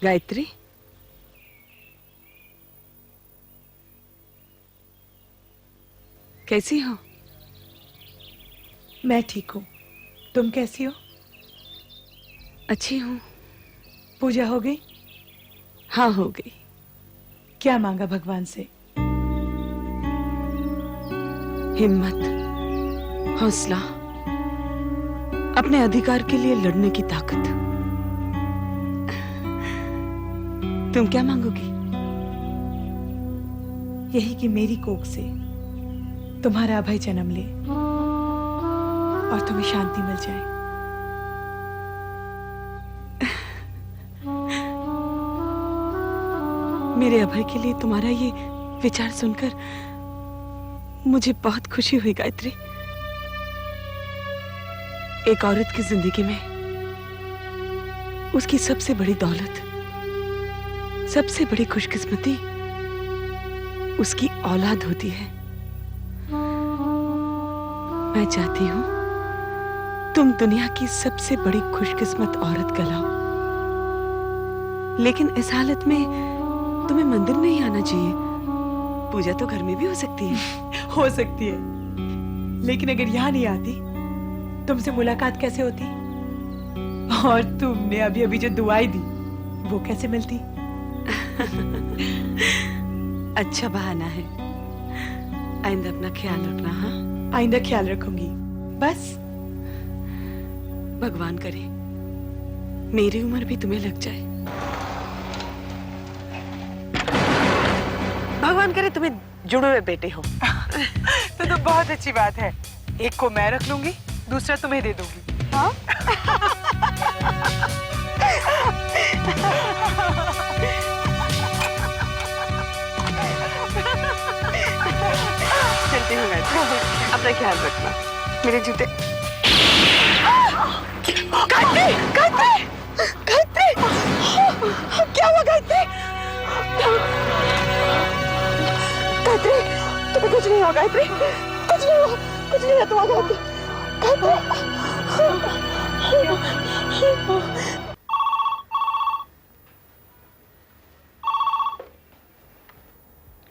गायत्री, कैसी हो? मैं ठीक हूँ। तुम कैसी हो? अच्छी हूँ। पूजा हो गई? हाँ, हो गई। क्या मांगा भगवान से? हिम्मत, हौसला, अपने अधिकार के लिए लड़ने की ताकत। तुम क्या मांगोगी? यही कि मेरी कोख से तुम्हारा अभय जन्म ले और तुम्हें शांति मिल जाए। मेरे अभय के लिए तुम्हारा ये विचार सुनकर मुझे बहुत खुशी हुई गायत्री। एक औरत की जिंदगी में उसकी सबसे बड़ी दौलत, सबसे बड़ी खुशकिस्मती उसकी औलाद होती है। मैं चाहती हूं तुम दुनिया की सबसे बड़ी खुशकिस्मत औरत कहलाओ, लेकिन इस हालत में तुम्हें मंदिर नहीं आना चाहिए। पूजा तो घर में भी हो सकती है। हो सकती है, लेकिन अगर यहाँ नहीं आती तुमसे मुलाकात कैसे होती? और तुमने अभी अभी जो दुआएं दी वो कैसे मिलती? अच्छा बहाना है। आइंदा अपना ख्याल रखना। हाँ, आइंदा ख्याल रखूंगी। बस भगवान करे मेरी उम्र भी तुम्हें लग जाए। भगवान करे तुम्हें जुड़े हुए बेटे हो। तो बहुत अच्छी बात है। एक को मैं रख लूंगी, दूसरा तुम्हें दे दूंगी। हाँ? चलती हूँ गायत्री, अपना ख्याल रखना। मेरे जूते। गायत्री, गायत्री, गायत्री, क्या हुआ गायत्री? गायत्री, तुम्हें कुछ नहीं हुआ गायत्री? कुछ नहीं हुआ, कुछ नहीं है तुम्हारा गायत्री।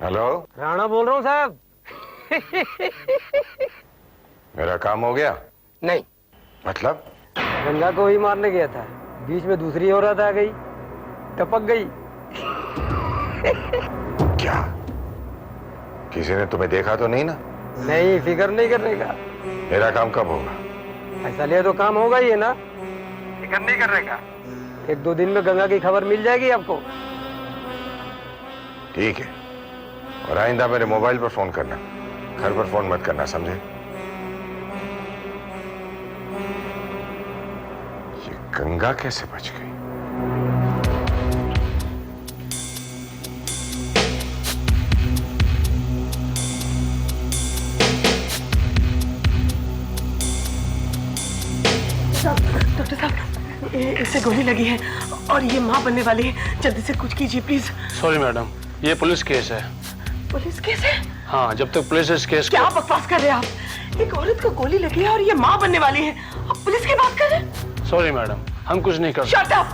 हेलो, राणा बोल रहा हूँ साहब। मेरा काम हो गया? नहीं, मतलब? गंगा को ही मारने गया था, बीच में दूसरी औरत आ गई, टपक गई। क्या किसी ने तुम्हें देखा तो नहीं ना? नहीं, फिक्र नहीं करने का। मेरा काम कब होगा? ऐसा लिया तो काम होगा ही है ना, फिक्र नहीं करने का। एक दो दिन में गंगा की खबर मिल जाएगी आपको। ठीक है, और आइंदा मेरे मोबाइल पर फोन करना, घर पर फोन मत करना, समझे? ये गंगा कैसे बच गई? डॉक्टर साहब, इसे गोली लगी है और ये माँ बनने वाली है। जल्दी से कुछ कीजिए प्लीज। सॉरी मैडम, ये पुलिस केस है। पुलिस केस है? हाँ, जब तक पुलिस इस केस क्या बकवास कर रहे हैं आप? एक औरत को गोली लगी है और ये माँ बनने वाली है, आप पुलिस की बात कर रहे हैं? सॉरी मैडम, हम कुछ नहीं कर शट अप!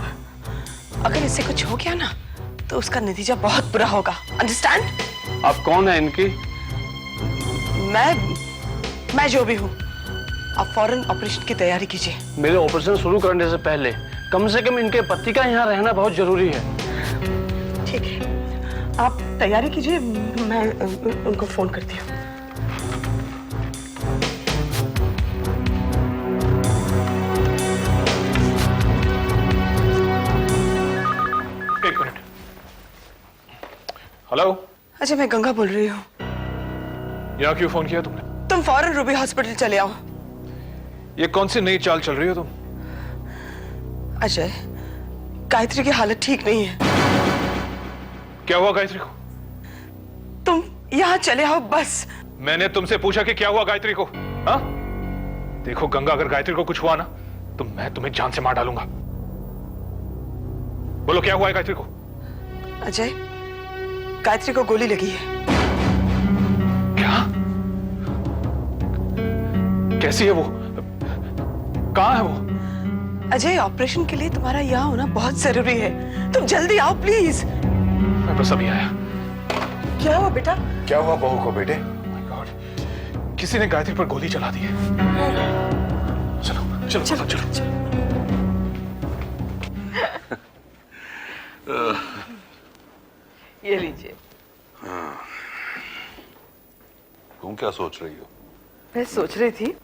अगर इससे कुछ हो गया ना तो उसका नतीजा बहुत बुरा होगा, अंडरस्टैंड? आप कौन है इनकी? मैं जो भी हूँ, आप फौरन ऑपरेशन की तैयारी कीजिए। मेरे ऑपरेशन शुरू करने से पहले कम से कम इनके पति का यहाँ रहना बहुत जरूरी है। ठीक है, आप तैयारी कीजिए, मैं उनको फोन करती हूँ। एक मिनट। हेलो, अच्छा, मैं गंगा बोल रही हूँ। यहाँ क्यों फोन किया तुमने? तुम फौरन रूबी हॉस्पिटल चले आओ। ये कौन सी नई चाल चल रही हो तुम? अजय, गायत्री की हालत ठीक नहीं है। क्या हुआ गायत्री को? तुम यहाँ चले आओ बस। मैंने तुमसे पूछा कि क्या हुआ गायत्री को? हाँ? देखो गंगा, अगर गायत्री को कुछ हुआ ना तो मैं तुम्हें जान से मार डालूंगा। बोलो क्या हुआ है गायत्री को? अजय, गायत्री को गोली लगी है। क्या? कैसी है वो? कहाँ है वो? अजय, ऑपरेशन के लिए तुम्हारा यहाँ होना बहुत जरूरी है। तुम जल्दी आओ प्लीज। मैं बस अभी आया। क्या हुआ बेटा? क्या हुआ बहू को बेटे? माय गॉड, किसी ने गायत्री पर गोली चला दी है। चलो चलो चलो, चलो, चलो। ये लीजिए। तुम क्या सोच रही हो? मैं सोच रही थी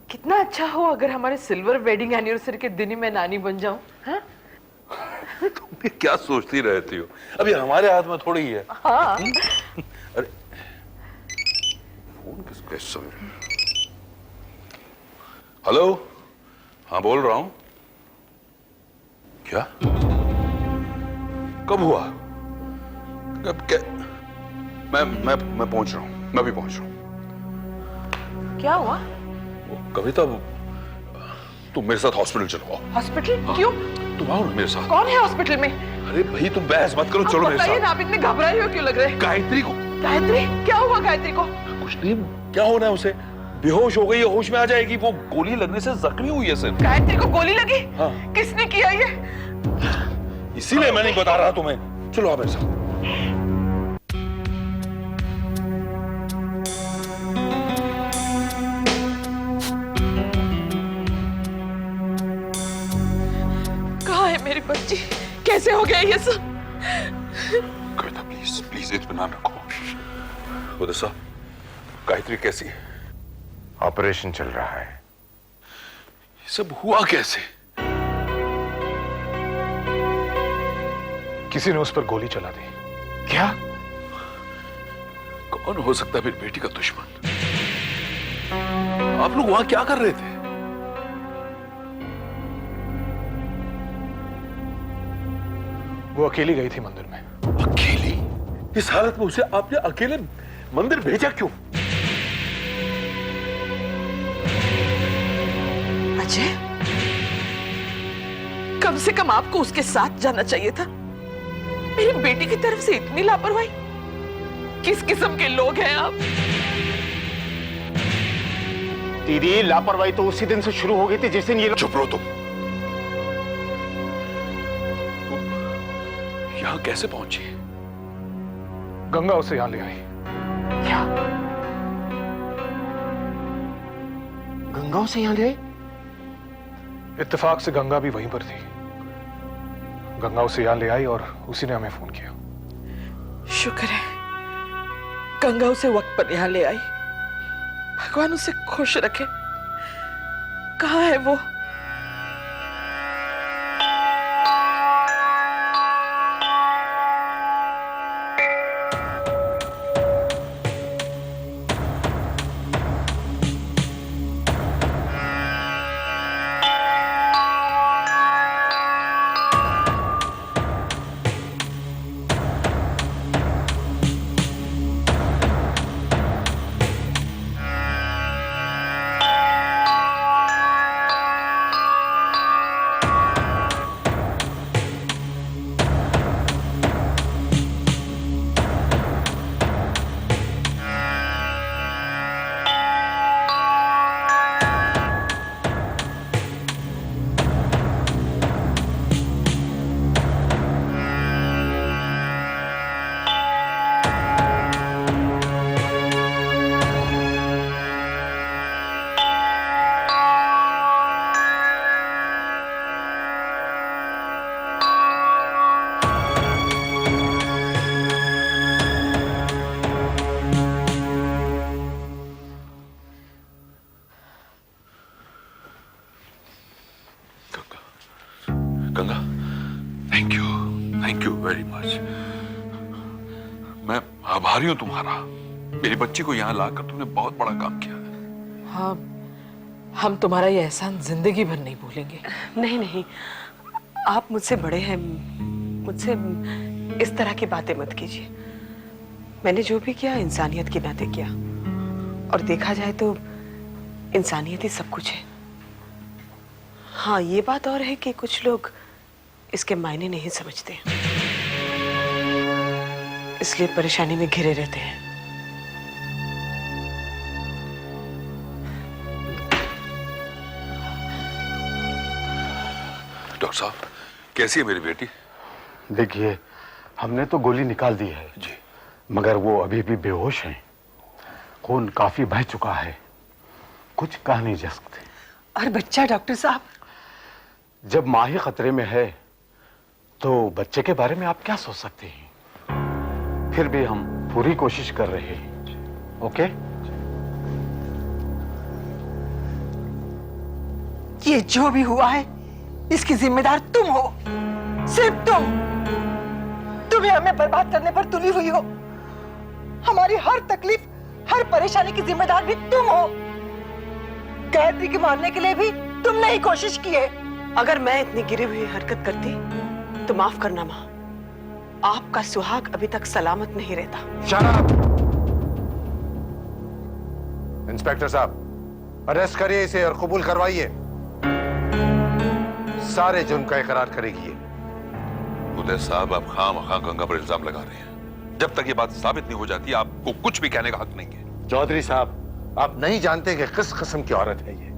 कितना अच्छा हो अगर हमारे सिल्वर वेडिंग एनिवर्सरी के दिन ही मैं नानी बन जाऊं। हाँ? तुम भी क्या सोचती रहती हो? अभी हमारे हाथ में थोड़ी ही है। हाँ। अरे फोन किसका इस समय? हेलो, हाँ बोल रहा हूं। क्या? कब हुआ? कब? क्या? मैं पहुंच रहा हूं, मैं भी पहुंच रहा हूं। क्या हुआ? कविता, तुम मेरे साथ हॉस्पिटल चलो। आओ। हॉस्पिटल? क्यों? तुम आओ ना मेरे साथ। कौन है हॉस्पिटल में? अरे भाई तुम बहस मत करो, चलो मेरे बताइए साथ। ना, आप इतने घबराए हुए क्यों लग रहे हैं? गायत्री को। गायत्री? क्या हुआ गायत्री को? कुछ नहीं, क्या होना है उसे? बेहोश हो गई है, होश में आ जाएगी। वो गोली लगने से जख्मी हुई है सिर्फ। गायत्री को गोली लगी? हाँ। किसने किया ये? इसीलिए मैं नहीं बता रहा तुम्हें। चलो आओ मेरे साथ। कहाँ है मेरी बच्ची? कैसे हो गया ये सब? कविता प्लीज प्लीज इत्मीनान रखो। उधर साहब, गायत्री कैसी है? ऑपरेशन चल रहा है। ये सब हुआ कैसे? किसी ने उस पर गोली चला दी। क्या? कौन हो सकता है मेरी बेटी का दुश्मन? आप लोग वहां क्या कर रहे थे? वो अकेली गई थी मंदिर में। अकेली? इस हालत में उसे आपने अकेले मंदिर भेजा क्यों? अजय, कम से कम आपको उसके साथ जाना चाहिए था। मेरी बेटी की तरफ से इतनी लापरवाही। किस किस्म के लोग हैं आप? दीदी, लापरवाही तो उसी दिन से शुरू हो गई थी जिस दिन ये चुप रहो तुम। यहां कैसे पहुंची? गंगा उसे यहां ले आई। क्या? गंगा उसे यहां ले आई? इत्तेफाक से गंगा भी वहीं पर थी। गंगा उसे यहां ले आई और उसी ने हमें फोन किया। शुक्र है गंगा उसे वक्त पर यहां ले आई। भगवान उसे खुश रखे। कहाँ है वो? Ganga, thank you very much. मैं आभारी हूं तुम्हारा। मेरी बच्ची को यहां लाकर तुमने बहुत बड़ा काम किया है। हाँ, हम तुम्हारा ये एहसान जिंदगी भर नहीं भूलेंगे। नहीं नहीं, आप मुझसे बड़े हैं, मुझसे इस तरह की बातें मत कीजिए। मैंने जो भी किया इंसानियत के नाते किया, और देखा जाए तो इंसानियत ही सब कुछ है। हाँ, ये बात और है कि कुछ लोग इसके मायने नहीं समझते, इसलिए परेशानी में घिरे रहते हैं। डॉक्टर साहब, कैसी है मेरी बेटी? देखिए, हमने तो गोली निकाल दी है जी, मगर वो अभी भी बेहोश हैं। खून काफी बह चुका है, कुछ कह नहीं जा सकते। और बच्चा डॉक्टर साहब? जब माँ ही खतरे में है तो बच्चे के बारे में आप क्या सोच सकते हैं? फिर भी हम पूरी कोशिश कर रहे हैं। ओके? ये जो भी हुआ है इसकी जिम्मेदार तुम हो, सिर्फ तुम। तुम्हें हमें बर्बाद करने पर तुली हुई हो। हमारी हर तकलीफ, हर परेशानी की जिम्मेदार भी तुम हो। गायत्री के मारने के लिए भी तुमने ही कोशिश की है। अगर मैं इतनी गिरी हुई हरकत करती तो माफ करना माँ, आपका सुहाग अभी तक सलामत नहीं रहता। शराब! इंस्पेक्टर साहब, अरेस्ट करिए इसे और कबूल करवाइए। सारे जुर्म का इकरार करेगी ये। उदय साहब, आप खामखा गंगा पर इल्जाम लगा रहे हैं। जब तक ये बात साबित नहीं हो जाती आपको कुछ भी कहने का हक नहीं है। चौधरी साहब, आप नहीं जानते कि किस किस्म की औरत है ये।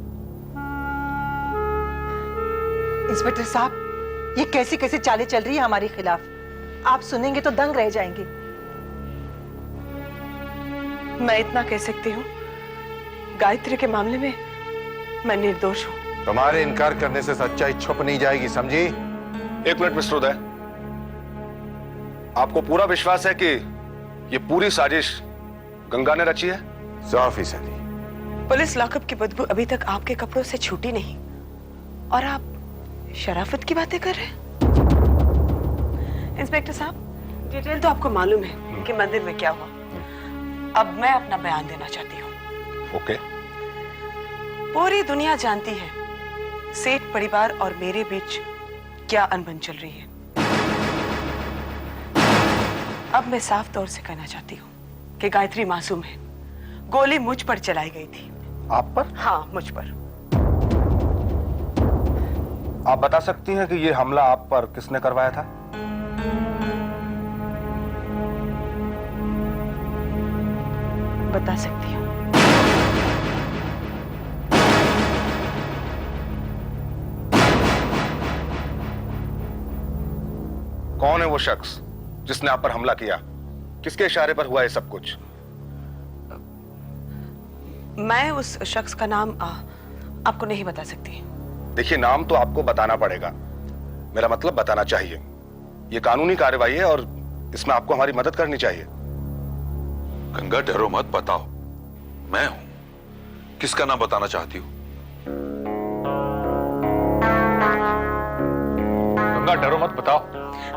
इंस्पेक्टर साहब, ये कैसी कैसी चालें चल रही है हमारे खिलाफ, आप सुनेंगे तो दंग रह जाएंगे। मैं इतना कह सकती हूँ, गायत्री के मामले में मैं निर्दोष हूँ। तुम्हारे इनकार करने से सच्चाई छुप नहीं जाएगी, समझी? एक मिनट मिस्टर उदय, आपको पूरा विश्वास है कि ये पूरी साजिश गंगा ने रची है? 100%। पुलिस लॉकअप की बदबू अभी तक आपके कपड़ों से छूटी नहीं, और आप शराफत की बातें कर रहे हैं। इंस्पेक्टर साहब, डिटेल तो आपको मालूम है कि मंदिर में क्या हुआ। अब मैं अपना बयान देना चाहती हूँ। ओके। पूरी दुनिया जानती है सेठ परिवार और मेरे बीच क्या अनबन चल रही है। अब मैं साफ तौर से कहना चाहती हूँ कि गायत्री मासूम है। गोली मुझ पर चलाई गई थी। आप पर? हाँ, मुझ पर। आप बता सकती हैं कि ये हमला आप पर किसने करवाया था? बता सकती हूँ। कौन है वो शख्स जिसने आप पर हमला किया? किसके इशारे पर हुआ ये सब कुछ? मैं उस शख्स का नाम आपको नहीं बता सकती। देखिए, नाम तो आपको बताना पड़ेगा। मेरा मतलब बताना चाहिए। ये कानूनी कार्रवाई है और इसमें आपको हमारी मदद करनी चाहिए। गंगा, डरो मत, बताओ। मैं हूं। किसका नाम बताना चाहती हूँ? गंगा, डरो मत, बताओ।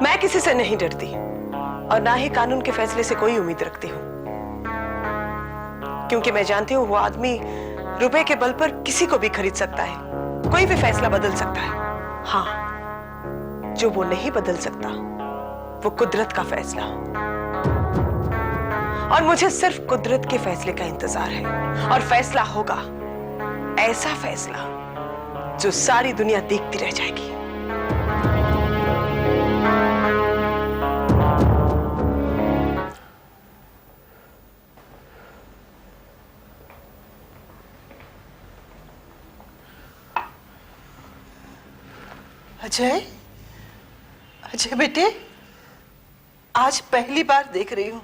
मैं किसी से नहीं डरती और ना ही कानून के फैसले से कोई उम्मीद रखती हूँ, क्योंकि मैं जानती हूँ वो आदमी रुपए के बल पर किसी को भी खरीद सकता है, कोई भी फैसला बदल सकता है। हाँ, जो वो नहीं बदल सकता वो कुदरत का फैसला, और मुझे सिर्फ कुदरत के फैसले का इंतजार है। और फैसला होगा ऐसा फैसला जो सारी दुनिया देखती रह जाएगी। अजय, अजय बेटे, आज पहली बार देख रही हूं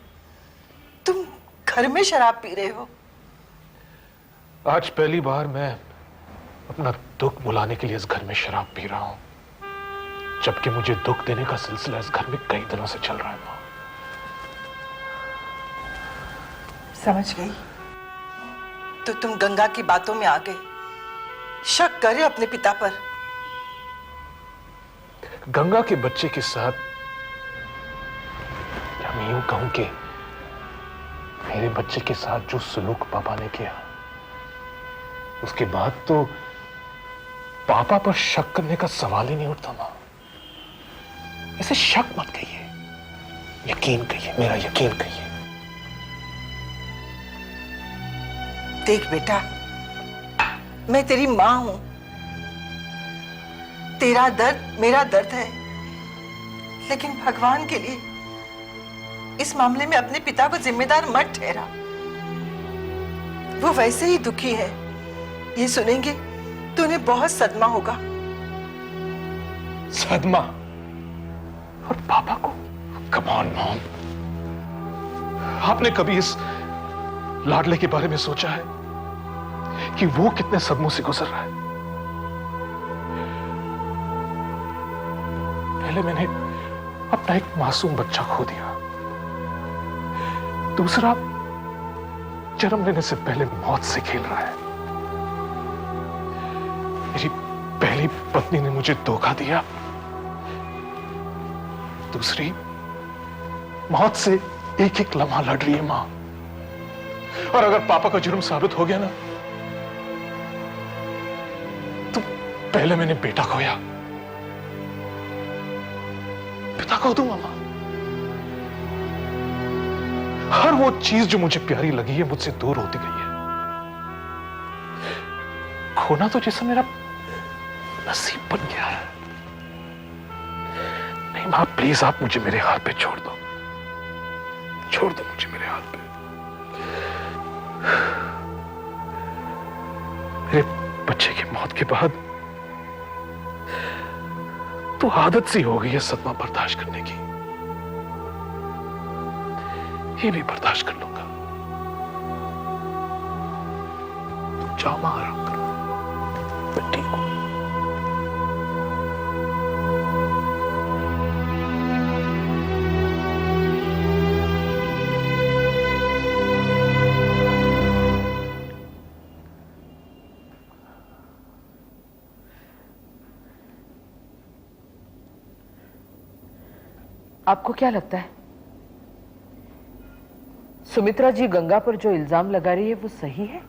तुम घर में शराब पी रहे हो। आज पहली बार मैं अपना दुख भुलाने के लिए इस घर में शराब पी रहा हूं, जबकि मुझे दुख देने का सिलसिला इस घर में कई दिनों से चल रहा है। मां, समझ गई। तो तुम गंगा की बातों में आ गए, शक करे अपने पिता पर। गंगा के बच्चे के साथ, या मैं यूं कहूं कि मेरे बच्चे के साथ जो सलूक पापा ने किया, उसके बाद तो पापा पर शक करने का सवाल ही नहीं उठता। मां, इसे शक मत कहिए, यकीन कहिए, मेरा यकीन कहिए। देख बेटा, मैं तेरी मां हूं। तेरा दर्द मेरा दर्द है, लेकिन भगवान के लिए इस मामले में अपने पिता को जिम्मेदार मत ठहरा। वो वैसे ही दुखी है, ये सुनेंगे तो उन्हें बहुत सदमा होगा। सदमा, और पापा को। कम ऑन मॉम, आपने कभी इस लाडले के बारे में सोचा है कि वो कितने सदमों से गुजर रहा है? पहले मैंने अपना एक मासूम बच्चा खो दिया, दूसरा जन्म लेने से पहले मौत से खेल रहा है, मेरी पहली पत्नी ने मुझे धोखा दिया, दूसरी मौत से एक एक लम्हा लड़ रही है मां। और अगर पापा का जुर्म साबित हो गया ना, तो पहले मैंने बेटा खोया, पिता खो दूंगा मां। हर वो चीज जो मुझे प्यारी लगी है मुझसे दूर होती गई है। खोना तो जैसा मेरा नसीब बन गया है। नहीं मां, प्लीज आप मुझे मेरे हाथ पे छोड़ दो, छोड़ दो मुझे मेरे हाथ पे। मेरे बच्चे की मौत के बाद तो आदत सी हो गई है सदमा बर्दाश्त करने की, ये भी बर्दाश्त कर लूंगा। जाओ मां, आराम करो, मैं ठीक हूं। आपको क्या लगता है सुमित्रा जी गंगा पर जो इल्जाम लगा रही है वो सही है?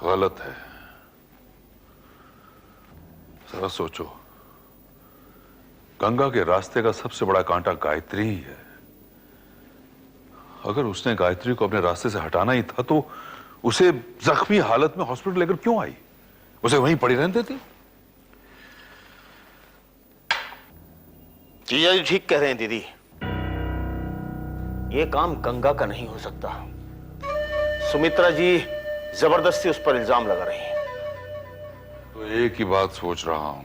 गलत है। जरा सोचो, गंगा के रास्ते का सबसे बड़ा कांटा गायत्री ही है। अगर उसने गायत्री को अपने रास्ते से हटाना ही था तो उसे जख्मी हालत में हॉस्पिटल लेकर क्यों आई? उसे वहीं पड़ी रहने देती। जीजा जी ठीक कह रहे हैं दीदी, ये काम गंगा का नहीं हो सकता। सुमित्रा जी जबरदस्ती उस पर इल्जाम लगा रही हैं। तो एक ही बात सोच रहा हूं,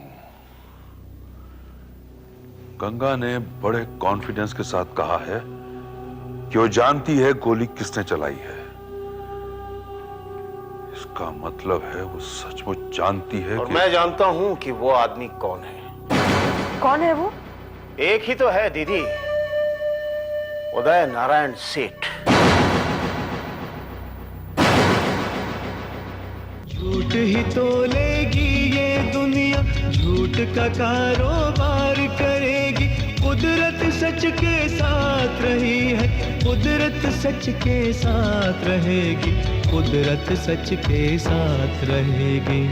गंगा ने बड़े कॉन्फिडेंस के साथ कहा है कि वो जानती है गोली किसने चलाई है। इसका मतलब है वो सचमुच जानती है और मैं जानता हूं कि वो आदमी कौन है। कौन है वो? एक ही तो है दीदी, उदय नारायण सेठ। झूठ ही तो लेगी ये दुनिया, झूठ का कारोबार करेगी। कुदरत सच के साथ रही है, कुदरत सच के साथ रहेगी, कुदरत सच के साथ रहेगी।